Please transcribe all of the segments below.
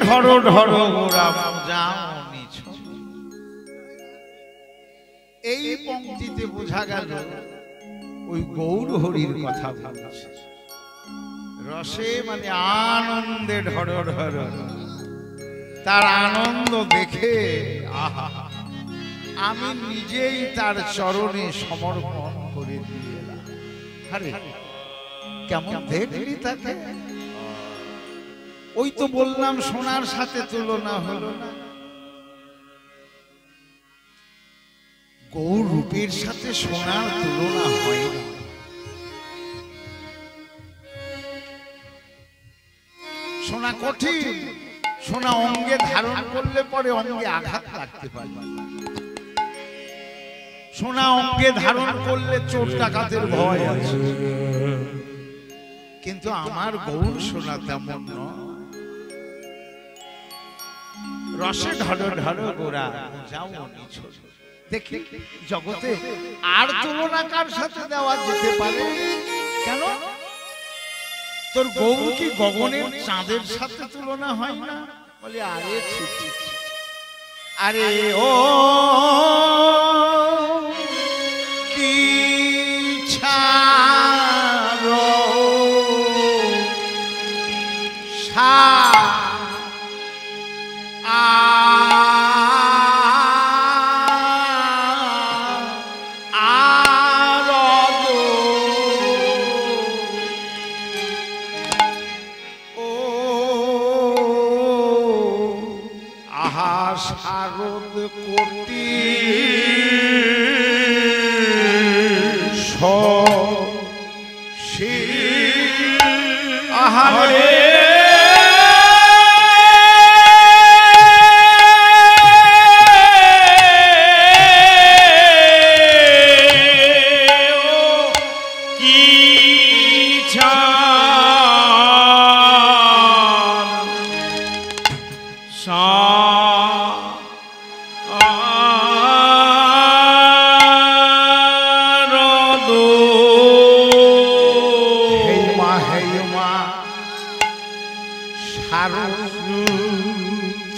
ঢড়ো ঢড়ো গোরা যাও নিছ। এই পংক্তিতে বোঝা গেল ওই গৌর হরির কথা বলছে। রসে মানে আনন্দে ঢড়ো ঢড়ো, তার আনন্দ দেখে আহা আমি নিজেই তার চরণে সমর্পণ করে দিলাম। আরে কেমন দেখলি তাকে? ওই তো বললাম সোনার সাথে তুলনা হলো না, গৌর রূপের সাথে সোনার তুলনা হয় না। সোনা কঠিন, সোনা অঙ্গে ধারণ করলে পরে অঙ্গে আঘাত লাগতে পারে। সোনা অঙ্গে ধারণ করলে চোর ডাকাতের ভয় আছে, কিন্তু আমার গৌর সোনা তেমন নয়। রসে ঢড়ো ঢড়ো গোরা যাও নিছ। দেখি জগতে আর তুলনা কার সাথে দেওয়া যেতে পারে? কেন তোর গৌর কি গগনের চাঁদের সাথে তুলনা হয় না? বলে আরে আরে ও কি ছাড়ো সা শারদ কোটি আহারে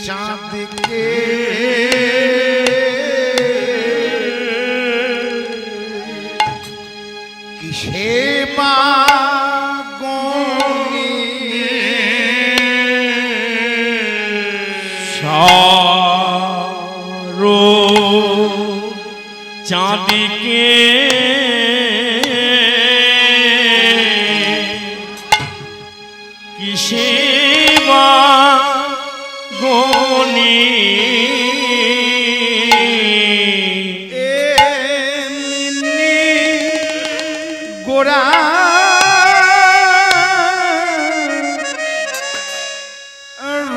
চাঁদকে কিসে মাগনি সারো চাঁদকে কিসে গনি এমনি গোরা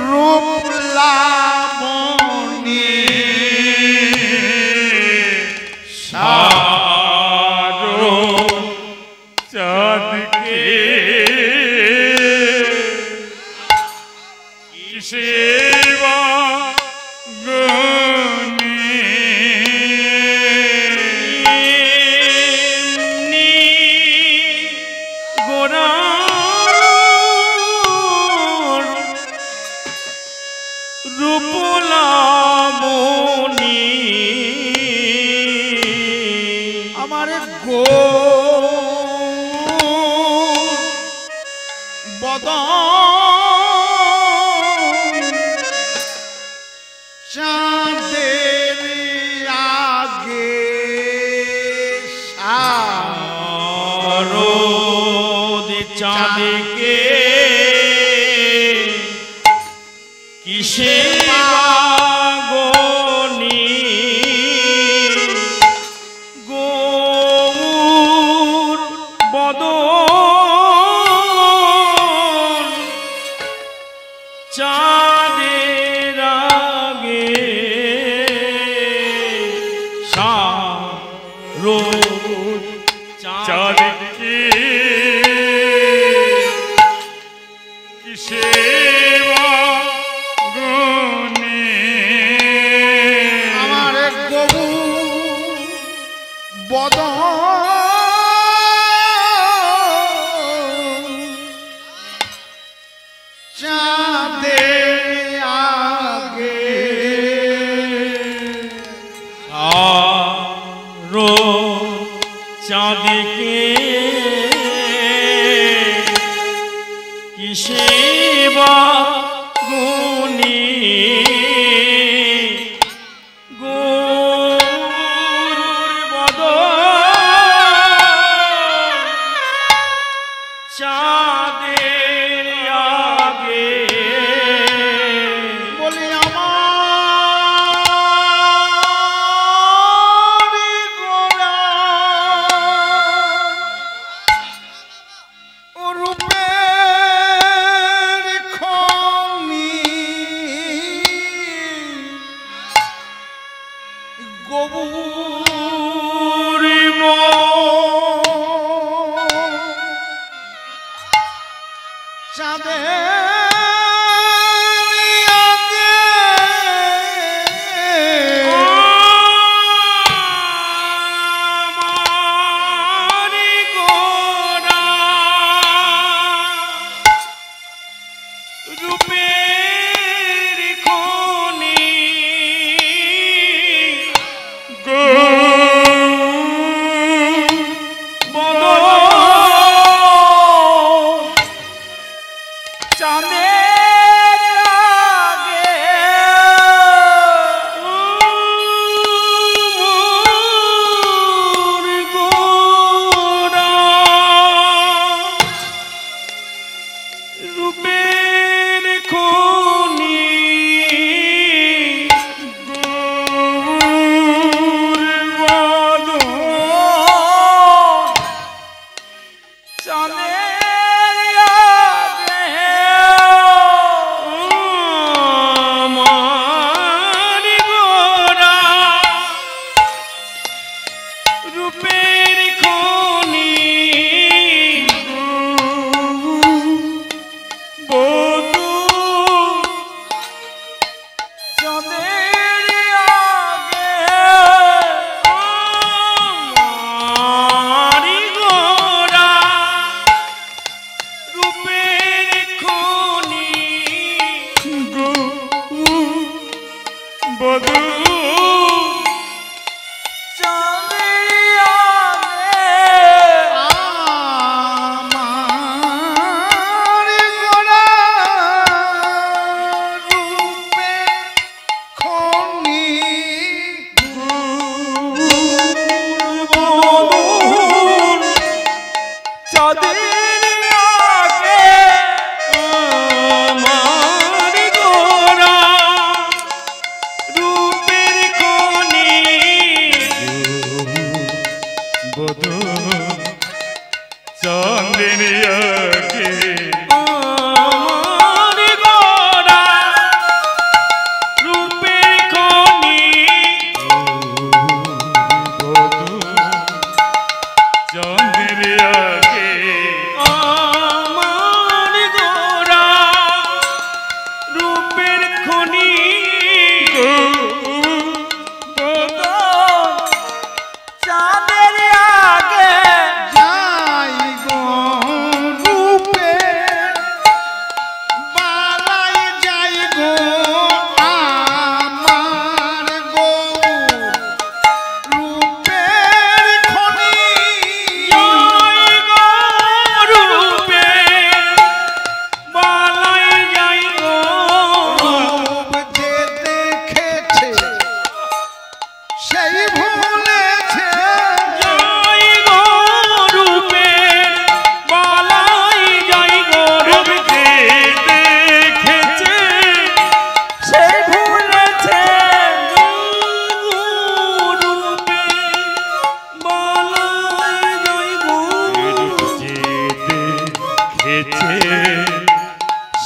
রূপ লাবণী সারো চাঁদকে কিসে আমার গো বদন চাঁদের আগে শারদ চাঁদকে কিসে গনি গৌর বদন চাঁদের আগে শারদ চাঁদকে কিসে আমার গবু বদন চাঁদের বধূ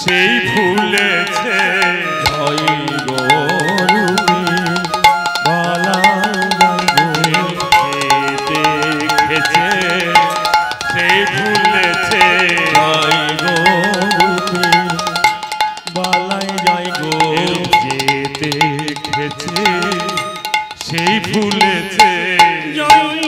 সেই ভুলেছে জয় গরুবে বালা দেখেছে সেই ভুলেছে জয় গরুবে বালাই জয় গো যে দেখেছে সেই ভুলেছে জয়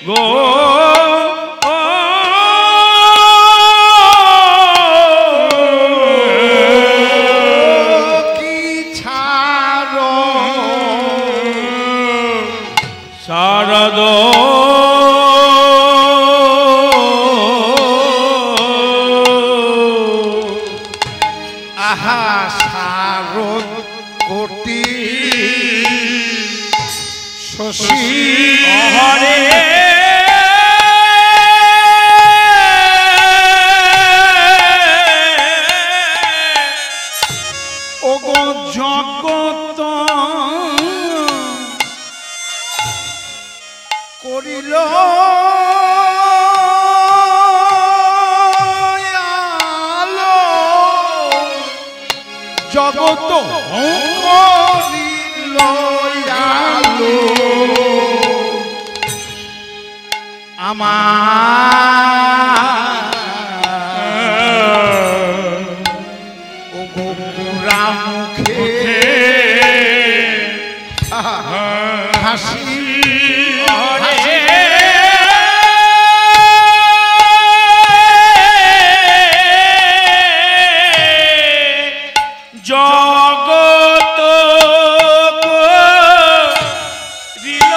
গো শারদ আহা শারদ কোটি শশী হরে ওগো জগত করিল আলো জগত করিল আলো আমার ওগো মুখে হাসি জগত করিল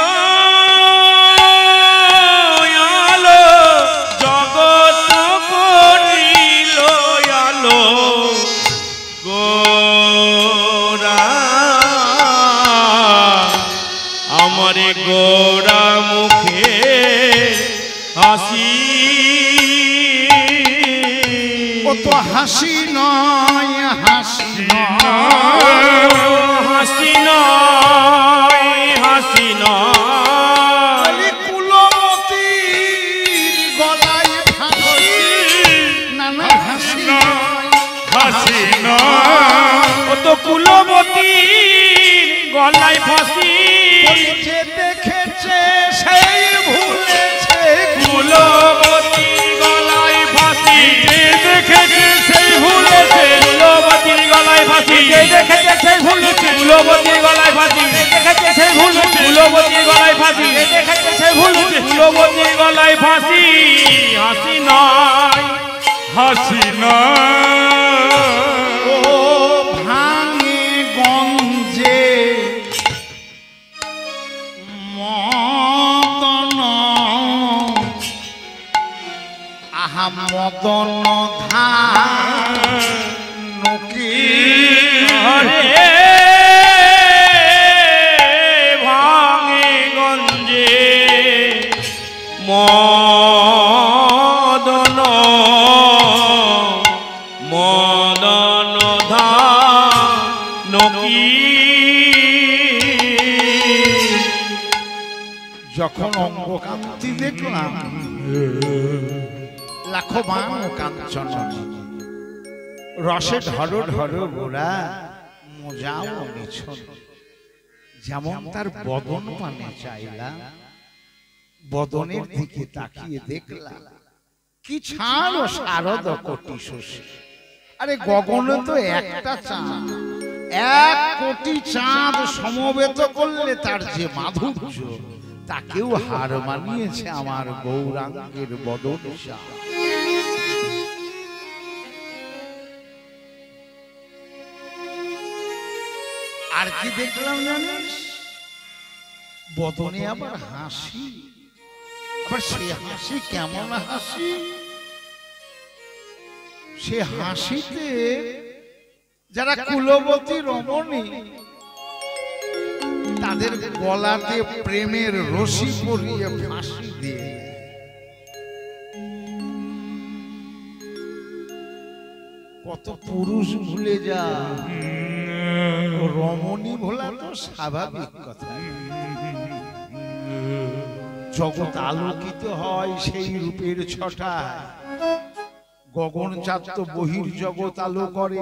আলো জগত করিল আলো গোরা আমারে গোরা মুখে হাসি ও তো হাসি নয় হাসি হাসি নয় হাসি নয় কুলমতি গলায় ফাঁসি নানা হাসি নয় হাসি নয় ও তো কুলবতী গলায় ফাঁসি যে দেখেছে সেই ভুলেছে কুলবতী গলায় ফাঁসি যে দেখেছে সেই ভুলেছে কুলবতীর গলায় ফাঁসি যে দেখেছে সেই ভুলেছে কুলবতীর গলায় ফাঁসি যে দেখেছে সেই ভুলেছে কুলবতীর গলায় ফাঁসি যে দেখেছে সেই ভুলেছে কুলবতীর গলায় ফাঁসি হাসি নয় হাসি নয় ও ভাঙে গঞ্জে মদন আহা মদন ধানুকি হরে ভাঙে গঞ্জে মদন মদন ধানকি যখন অঙ্গকান্তি দেখলাম লাখো বাং কাঞ্চন রসে ঢর ঢর গোড়া মোজাও নিছন যেমন তার বদন পানে চাইলাম বদনের দিকে তাকিয়ে দেখলাম কি ছাড় ও শারদ কোটি শশী আরে গগনে তো একটা চাঁদ 1 কোটি চাঁদ সমবেত করলে তার যে মাধুর্য তাকেও হার মানিয়েছে আমার গৌরাঙ্গের বদন আর কি দেখলাম জানিস বদনে আবার হাসি আবার সে হাসি কেমন হাসি সে হাসিতে যারা কুলবতী রমণী তাদের গলাতে প্রেমের রশি পরিয়ে ফাঁসি দিয়ে কত পুরুষ ভুলে যা রমণী ভোলা তো স্বাভাবিক কথা জগৎ আলোকিত হয় সেই রূপের ছটায় গগন চাঁদ তো বহির জগৎ আলো করে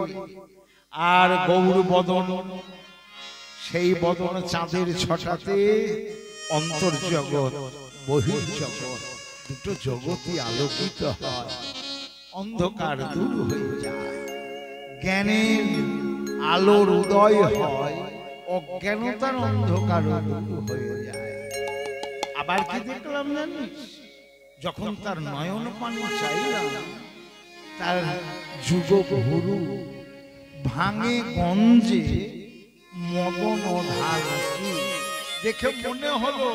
আর গৌর বদন সেই বদন চাঁদের ছটাতে অন্তর্জগৎ বহির জগৎ দুটো জগৎই আলোকিত হয় অন্ধকার দূর হয়ে যায় জ্ঞানের আলোর উদয় হয় অজ্ঞানতার অন্ধকার দূর হয়ে যায় আবার কি দেখলাম জানিস যখন তার নয়ন পানি চাইলাম তার যুগ ভুরু ভাঙে গঞ্জে মদন ধান দেখে মনে হলো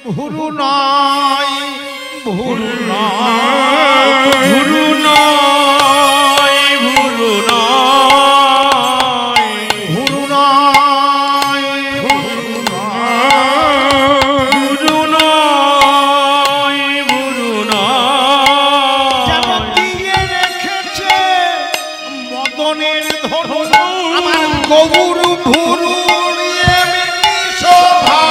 ভুরু নয় ভুরু নয় ভুরু নয় ভুরু নয় ভুরু নয় ভুরু নয় ভুরু নয় ভুরু নয় যেন দিয়ে রেখেছে মদনের ধনু আমার গৌর ভুরু এমনি শোভা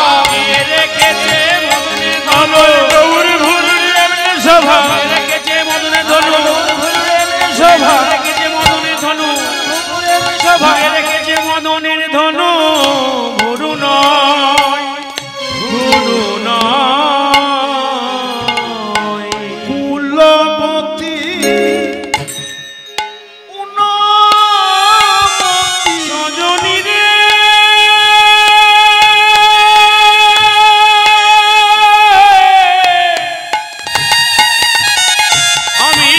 রেখেছে মদনের ধনু গৌর ভুরু এমনি শোভা রেখেছে মদনের ধনু শোভা রেখেছে মদনের ধনু শোভা রেখেছে মদনের ধনু ভুরু নয় ভুরু নয় কুলবতী উনমতী সজনী রে আমি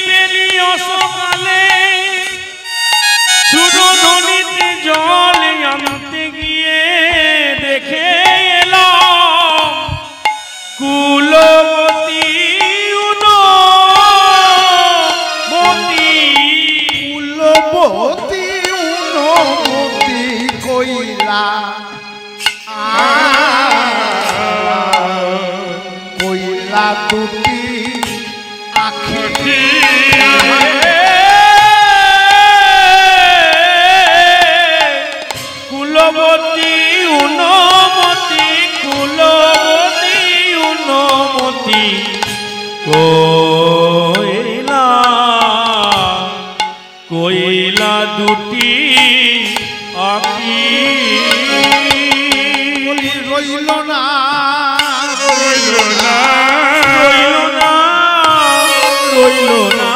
বেলিও সকালে সুরধনিতে জল আনতে গিয়ে দেখে এলাম কুলবতী উনমতী কুলবতী উনমতী কইলা কইলা দুটি আখি কুলবতী উনমতী কুলবতী উনমতী কইলা কইলা দুটি আখি রইল না রইল না রইল না রইল না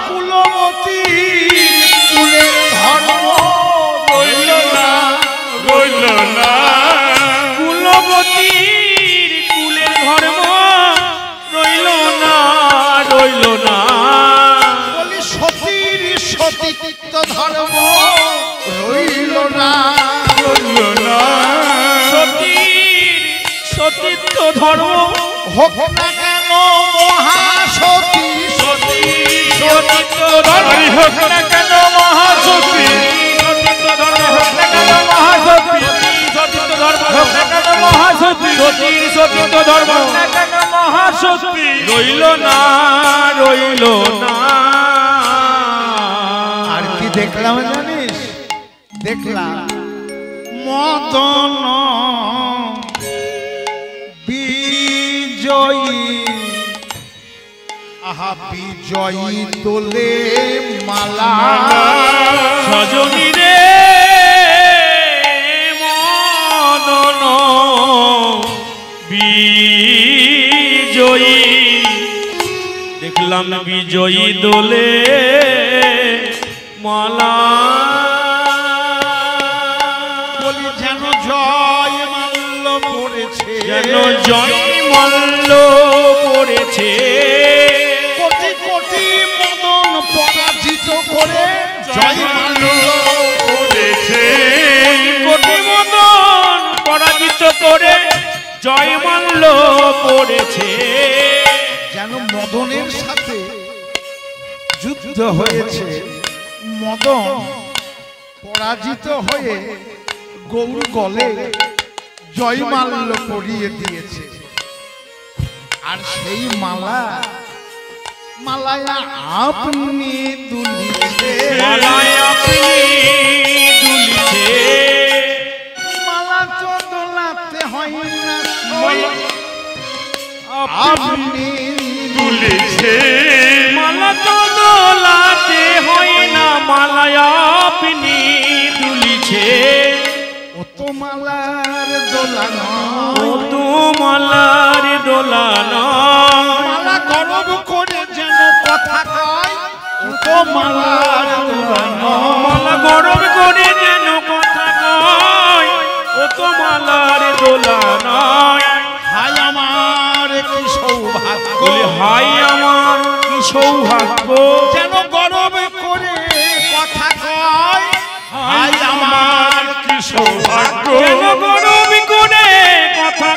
কুলবতী কুলের ধর্ম রইল না রইল না কুলবতীর কুলের ধর্ম রইল না রইল না বলি সতীর সতীত্ব ধর্ম রইল না রইল না সতীর সতীত্ব ধর্ম হোক না কেন মহাসতী সতী সতীত্ব ধর্ম হোক না কেন মহাসতী সতীত্ব ধর্ম হোক না কেন মহাসতী সতীত্ব ধর্ম হোক না কেন মহাসতী সতীর সতীত্ব ধর্ম হোক না কেন মহাসতী রইল না রইল না আর কি দেখলাম জানিস দেখলাম মদন বিজয়ী আহা বিজয়ী তোলে মালা সজনী রে মদন বিজয়ী দেখলাম বিজয়ী দোলে মালা বলি যেন জয় মাল্য পড়েছে যেন জয় মল্ল পড়েছে কোটি কোটি মদন পরাজিত করে জয় মাল্য পড়েছে কোটি মদন পরাজিত করে জয় মল্ল পড়েছে যেন মদনের সাথে যুদ্ধ হয়েছে মদন পরাজিত হয়ে গৌর গলে জয়মাল্য পরিয়ে দিয়েছে আর সেই মালা মালায়া আপনি দুলিছে মালায় আপনি দুলিছে মালা তো দোলাতে হয় না আপনি দুলিছে মালা তো দোলাতে হয় না মালায় আপনি দুলিছে ও তো মালার দোলানো ও তো মালার দোলানো মালা গরব করে যেন কথা কয় ও তো মালার দোলানো মালা গরম করে যেন কথা কয় ও তো মালার দোলানো হাই আমার কি সৌভাগ্য হাই আমার কি সৌভাগ্য যেন গরব করে কথা কয় হাই আমার কি সৌভাগ্য যেন গরম করে কথা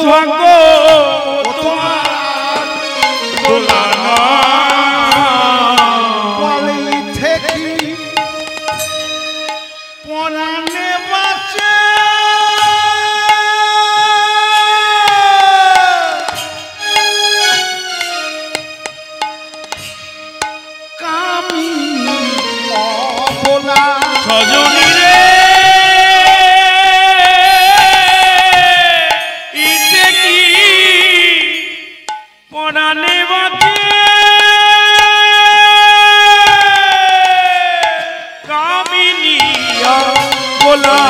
সৌভাগ্য তোমার দোলানা বলি থেকে পরাণে বাঁচে কামিনী অবলা সজনী রে ইতে কি পরাণে বাঁচে কামিনী বলা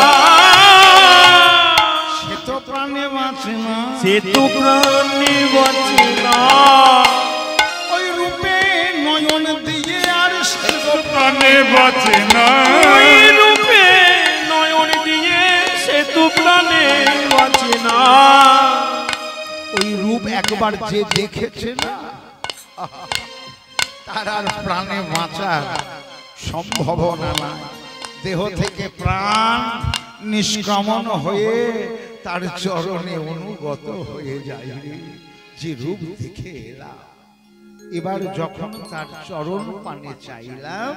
সে তো প্রাণে বাঁচে না সে তো প্রাণে বাঁচে না ওই রূপে নয়ন দিয়ে আর সে তো প্রাণে বাঁচে না ওই রূপে নয়ন দিয়ে সে তো প্রাণে বাঁচে না ওই রূপ একবার যে দেখেছে না তার আর প্রাণে বাঁচার সম্ভাবনা নাই দেহ থেকে প্রাণ নিষ্ক্রমণ হয়ে তার চরণে অনুগত হয়ে যায় রে। যে রূপ দেখে এলাম এবার যখন তার চরণ পানে চাইলাম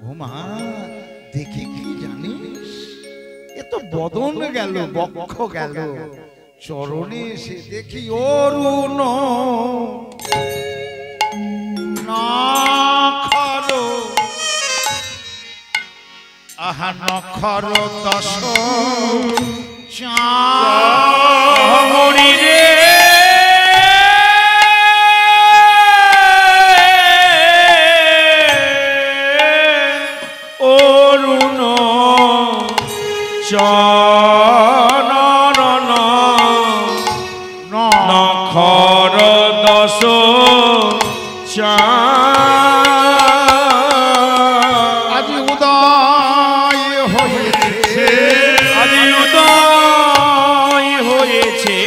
ওমা দেখি কি জানিস এ তো বদন গেল বক্ষ গেল চরণে এসে দেখি অরুণ নখর আহা নখর দশ চামড়ি রে অরুণ চরণ নখর দশ আজি উদয় হয়েছে আজি উদয় হয়েছে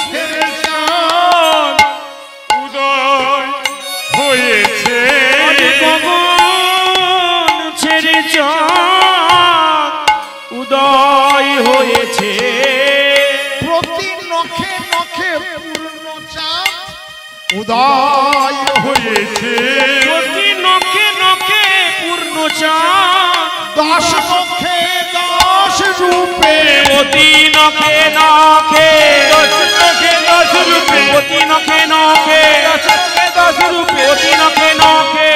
ছেড়ে চাঁদ উদয় হয়েছে গগন ছেড়ে চাঁদ উদয় হয়েছে প্রতি নখে নখে পূর্ণ চাঁদ উদয় হয়েছে প্রতি নখে নখে পূর্ণ চাঁদ দশ নখে দশ রূপে প্রতি নখে নখে দশ নখে দশ রূপে প্রতি নখে নখে দশ রূপে প্রতি নখে নখে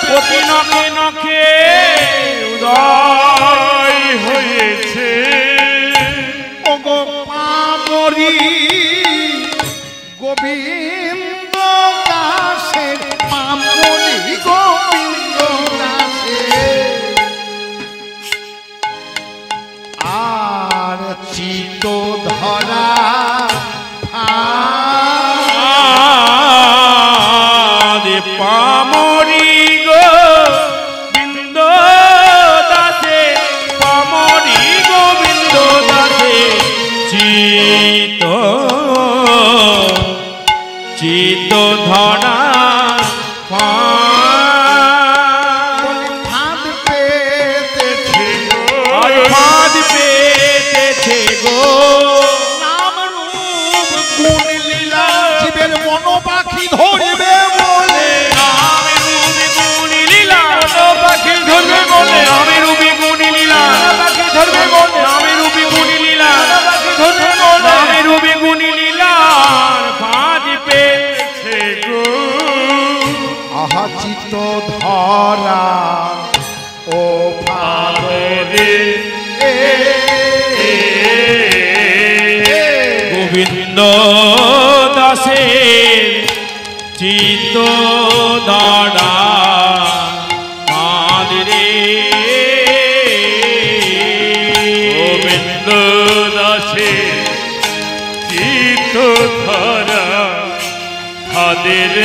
প্রতি নখে নখে উদয় হয়েছে ওগো পামরি গোবিন্দ দাসের পামরি গোবিন্দ দাসের আর চিত ধরা পামরি গোবিন্দ দাসে পামরি গোবিন্দ দাসে চিত চিত ধরা ফাঁদ পেতেছে ফাঁদ পেতেছে গো নাম রূপ গুণ লীলা জীবের মন পাখি ধরবে বলে আমি রূপে গুণী লীলা পাখি ধরবে বলে আমি রূপে গুণী লীলা পাখি ধরবে বলে আমি রূপে গুণী লীলা পাখি ধরবে বলে আমি রূপে গুণী লীলার ফাঁদ পেয়েছে গো আহা চিত ধরা ও ফাঁদে গোবিন্দ দাসের চিত দাঁড়া রে গোবিন্দ দাসের চিত ধরা ফাদের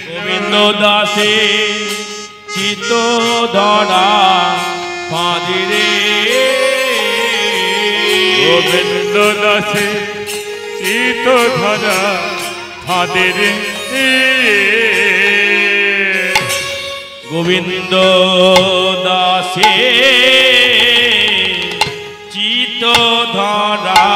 গোবিন্দ দাসের চিত ধরা ফাদের গোবিন্দ দাসে চিত ধরা ফাদের গোবিন্দ দাসে চিত ধরা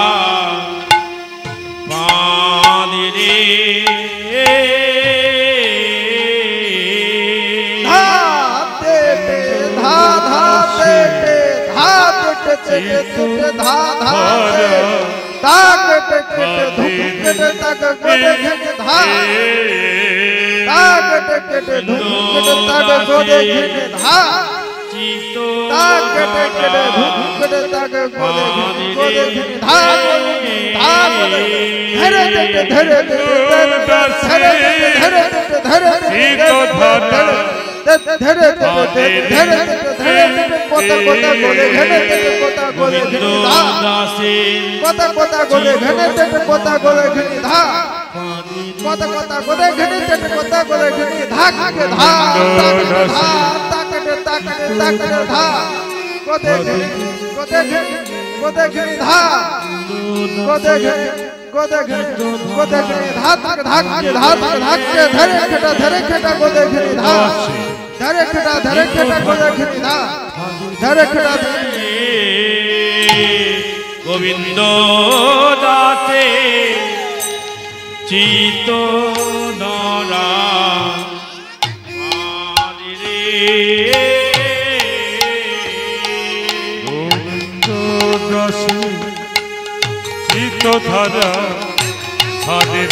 পাদিরে গোবিন্দ দাসে চিত ধরা ধরা হারে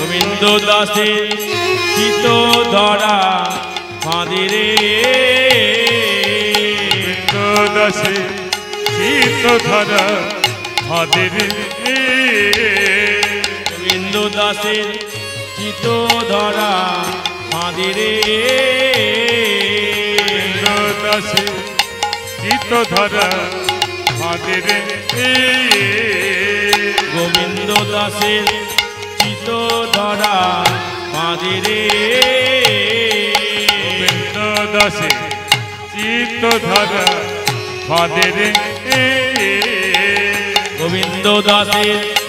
গোবিন্দ দাসে চিত ধরা ফাঁদিরে দাসে চিত ধরা হারে গোবিন্দ দাসের চিত ধরা ফাঁদিরে দাসে চিত ধরা হারে গোবিন্দ দাসের চিত ধরা ফাঁদিরে গোবিন্দ দাসে চিত ধরা হারে গোবিন্দ দাসের চিত ধরা ফাঁদিরে গোবিন্দ দাসে চিত ধরা হারে গোবিন্দ দাসের চিত ধরা ফাঁদিরে গোবিন্দ দাসে চিত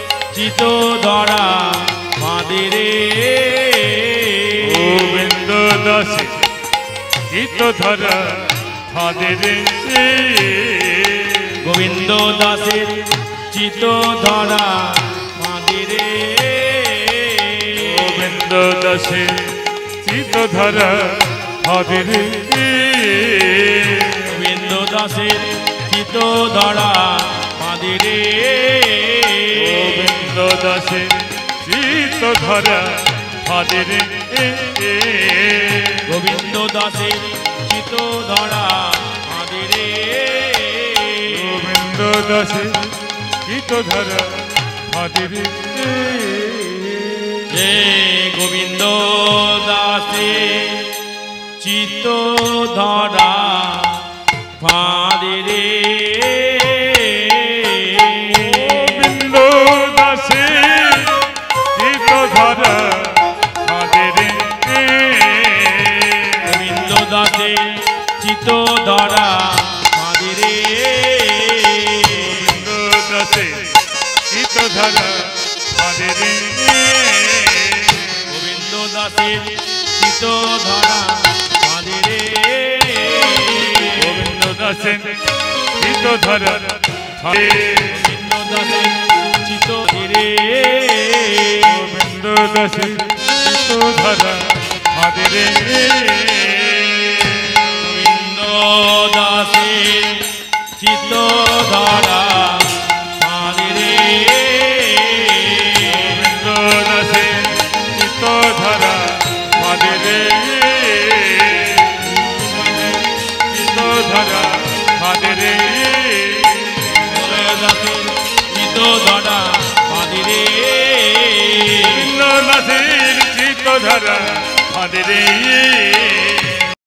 ধরা হারে গোবিন্দ দাসের চিত ধরা ফাঁদিরে গোবিন্দ দাসে চিত ধরা হারে গোবিন্দ দাসের চিত ধরা ফাঁদিরে গোবিন্দ দাসে চিত ধরা হারে হে গোবিন্দ দাসে চিত ধরা ফাঁদিরে গোবিন্দ দাসে চিত ধরা হারে গোবিন্দ দাসে চিত ধরা ফাঁদিরে গোবিন্দ দাসে চিত ধরা হারে গোবিন্দ দাসের চিত ধরা ফাঁদিরে গোবিন্দ দাসে চিত ধরা হারে গোবিন্দ দাসের চিত ধীরে গোবিন্দ দাসে চিত ধরা হারে গোবিন্দ দাসের চিত ধরা ফাঁদিরে গোবিন্দ দাসে চিত ধরা হারে চিত ধরা হারে দাসের চিত ধরা ফাঁদিরে গোবিন্দ দাসের চিত ধরা হারে